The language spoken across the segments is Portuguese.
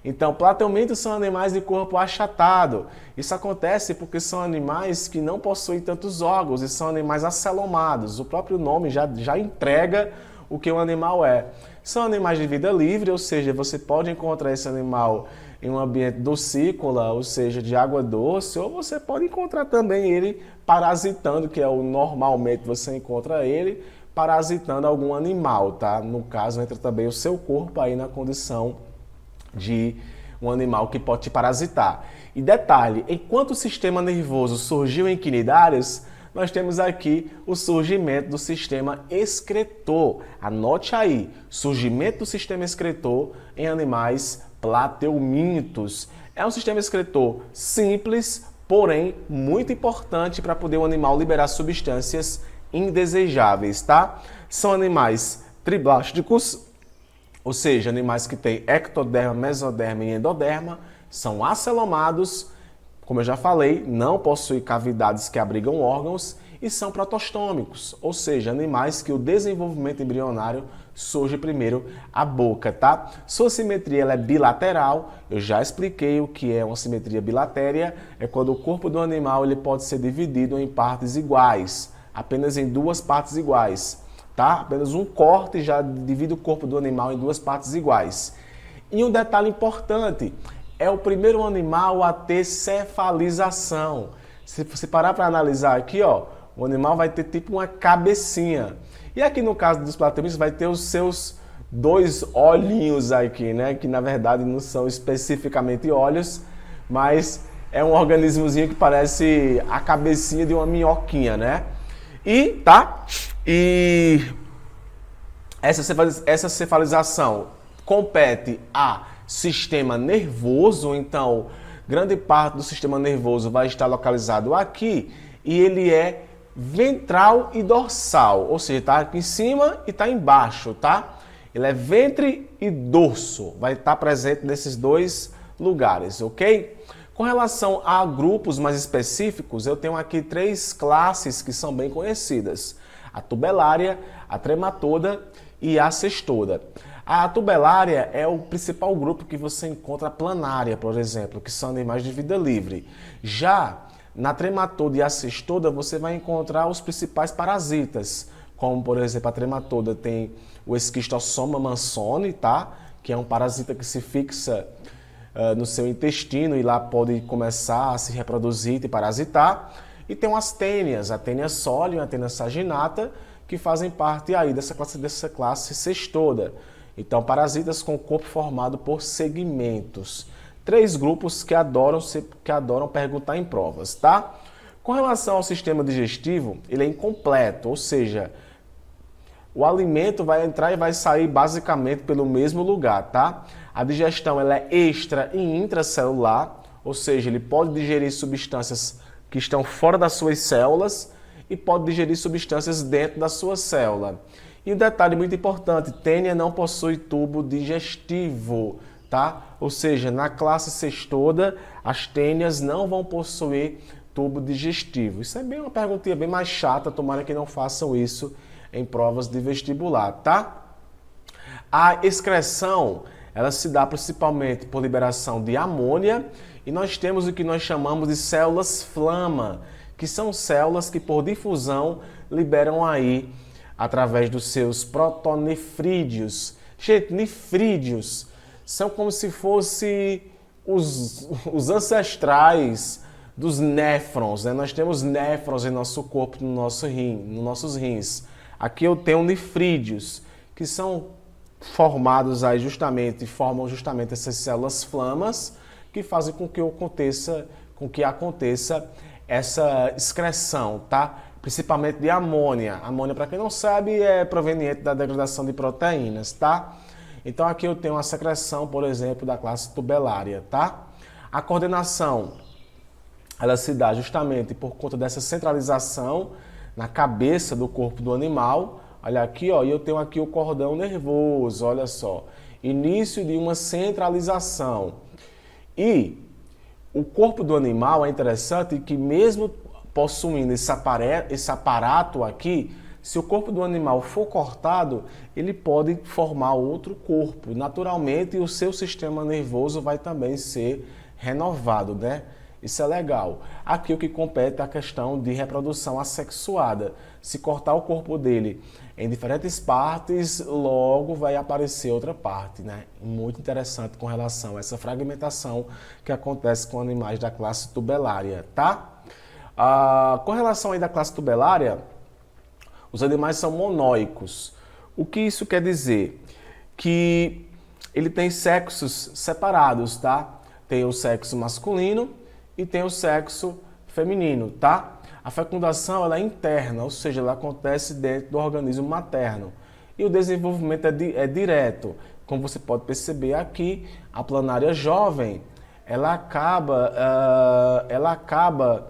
Então, plateumintos são animais de corpo achatado. Isso acontece porque são animais que não possuem tantos órgãos e são animais acelomados. O próprio nome já entrega o que um animal é. São animais de vida livre, ou seja, você pode encontrar esse animal em um ambiente docícola, ou seja, de água doce, ou você pode encontrar também ele parasitando, que é o normalmente você encontra ele parasitando algum animal, tá? No caso, entra também o seu corpo aí na condição de um animal que pode te parasitar. E detalhe, enquanto o sistema nervoso surgiu em quinidários, nós temos aqui o surgimento do sistema excretor. Anote aí, surgimento do sistema excretor em animais plateumintos. É um sistema excretor simples, porém muito importante para poder o animal liberar substâncias indesejáveis, tá? São animais triblásticos, ou seja, animais que têm ectoderma, mesoderma e endoderma, são acelomados, como eu já falei, não possuem cavidades que abrigam órgãos e são protostômicos, ou seja, animais que o desenvolvimento embrionário surge primeiro a boca, tá? Sua simetria ela é bilateral, eu já expliquei o que é uma simetria bilatéria, é quando o corpo do animal ele pode ser dividido em partes iguais, apenas em duas partes iguais. Tá? Apenas um corte já divide o corpo do animal em duas partes iguais. E um detalhe importante, é o primeiro animal a ter cefalização. Se você parar para analisar aqui, ó, o animal vai ter tipo uma cabecinha. E aqui no caso dos plateumintos vai ter os seus dois olhinhos aqui, né? Que na verdade não são especificamente olhos, mas é um organismozinho que parece a cabecinha de uma minhoquinha, né? E essa cefalização compete a sistema nervoso, então grande parte do sistema nervoso vai estar localizado aqui e ele é ventral e dorsal, ou seja, está aqui em cima e está embaixo, tá? Ele é ventre e dorso, vai estar presente nesses dois lugares, ok? Com relação a grupos mais específicos, eu tenho aqui três classes que são bem conhecidas. A tubelária, a trematoda e a cestoda. A tubelária é o principal grupo que você encontra a planária, por exemplo, que são animais de vida livre. Já na trematoda e a cestoda você vai encontrar os principais parasitas, como por exemplo a trematoda tem o Esquistossoma mansoni, tá? Que é um parasita que se fixa no seu intestino e lá pode começar a se reproduzir e parasitar. E tem as tênias, a tênia solium e a tênia saginata, que fazem parte aí dessa classe cestoda. Então, parasitas com corpo formado por segmentos. Três grupos que adoram perguntar em provas, tá? Com relação ao sistema digestivo, ele é incompleto, ou seja, o alimento vai entrar e vai sair basicamente pelo mesmo lugar, tá? A digestão ela é extra e intracelular, ou seja, ele pode digerir substâncias que estão fora das suas células e pode digerir substâncias dentro da sua célula. E um detalhe muito importante, tênia não possui tubo digestivo, tá? Ou seja, na classe cestoda, as tênias não vão possuir tubo digestivo. Isso é bem uma perguntinha bem mais chata, tomara que não façam isso em provas de vestibular, tá? A excreção, ela se dá principalmente por liberação de amônia e nós temos o que nós chamamos de células flama, que são células que por difusão liberam aí através dos seus protonefrídeos. Gente, nefrídeos são como se fossem os ancestrais dos néfrons, né? Nós temos néfrons em nosso corpo, no nosso rim, nos nossos rins. Aqui eu tenho nefrídeos, que são formados aí formam justamente essas células flamas que fazem com que aconteça essa excreção, tá? Principalmente de amônia. Amônia, para quem não sabe, é proveniente da degradação de proteínas, tá? Então aqui eu tenho a secreção, por exemplo, da classe tubelária, tá? A coordenação, ela se dá justamente por conta dessa centralização na cabeça do corpo do animal. Olha aqui, ó, e eu tenho aqui o cordão nervoso, olha só. Início de uma centralização. E o corpo do animal é interessante que mesmo possuindo esse aparato aqui, se o corpo do animal for cortado, ele pode formar outro corpo. Naturalmente, o seu sistema nervoso vai também ser renovado, né? Isso é legal. Aqui o que compete é a questão de reprodução assexuada. Se cortar o corpo dele em diferentes partes, logo vai aparecer outra parte, né? Muito interessante com relação a essa fragmentação que acontece com animais da classe tubelária, tá? Com relação aí da classe tubelária, os animais são monóicos. O que isso quer dizer? Que ele tem sexos separados, tá? Tem o sexo masculino e tem o sexo feminino, tá? A fecundação ela é interna, ou seja, ela acontece dentro do organismo materno. E o desenvolvimento é direto. Como você pode perceber aqui, a planária jovem, ela acaba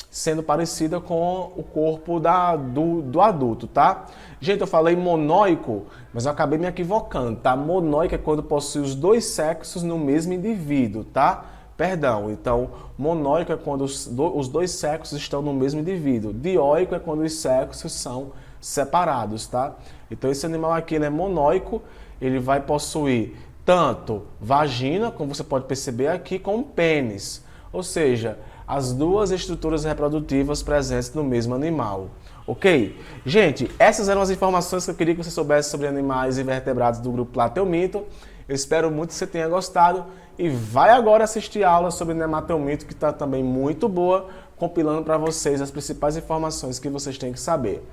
sendo parecida com o corpo do adulto, tá? Gente, eu falei monóico, mas eu acabei me equivocando, tá? Monóico é quando possui os dois sexos no mesmo indivíduo, tá? Perdão, então monóico é quando os dois sexos estão no mesmo indivíduo. Dioico é quando os sexos são separados, tá? Então esse animal aqui ele é monóico, ele vai possuir tanto vagina, como você pode perceber aqui, como pênis. Ou seja, as duas estruturas reprodutivas presentes no mesmo animal. Ok? Gente, essas eram as informações que eu queria que você soubesse sobre animais invertebrados do grupo Plateuminto. Eu espero muito que você tenha gostado e vai agora assistir a aula sobre Nematelminto, que está também muito boa, compilando para vocês as principais informações que vocês têm que saber.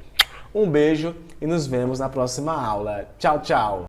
Um beijo e nos vemos na próxima aula. Tchau, tchau!